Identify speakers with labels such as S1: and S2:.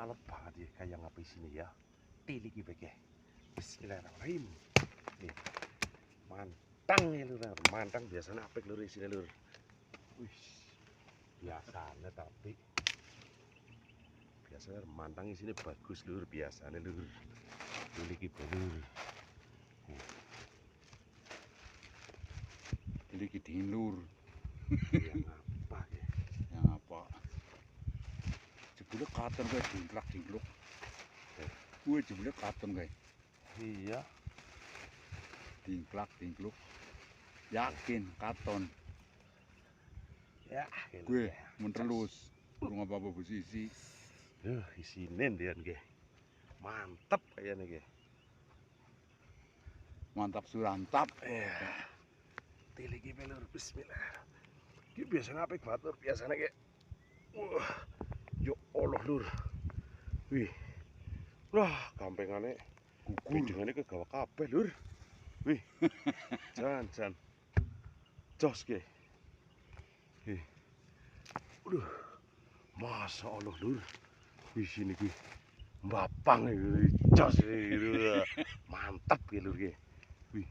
S1: alot banget ya kayak ngapain sini ya. Tili gitu ya. Bismillahirrahmanirrahim. Nih, mantang ya lur, mantang biasanya apik lur isinya lur. Wih, biasanya tapi biasanya mantang isinya bagus lur, biasanya lur. Tili gitu lur.
S2: Tili dingin lur.
S1: Yang apa ya?
S2: Yang apa? Jebule katon kae dingklak-dingkluk. Kuwi jebule katon kae.
S1: Iya.
S2: Dingklak-dingkluk. Yakin katon.
S1: Ya,
S2: Gue mentelus. Urung apa-apa posisi.
S1: Isine ndian nggih. Mantep kayaknya nggih.
S2: Mantap surantap.
S1: Tili iki lur, bismillah. Iki biasanya apik banget lur, biasanya kayak wah, yo Allah lur. Wih. Wah, gampangane
S2: Gugur.
S1: bidengane kegawa kabeh lur. Wih. Jan. Jos ge. Wih. Aduh. Masya Allah lur. Wih sini ki mbapang iki jos iki. Mantap ki lur ki. Wih.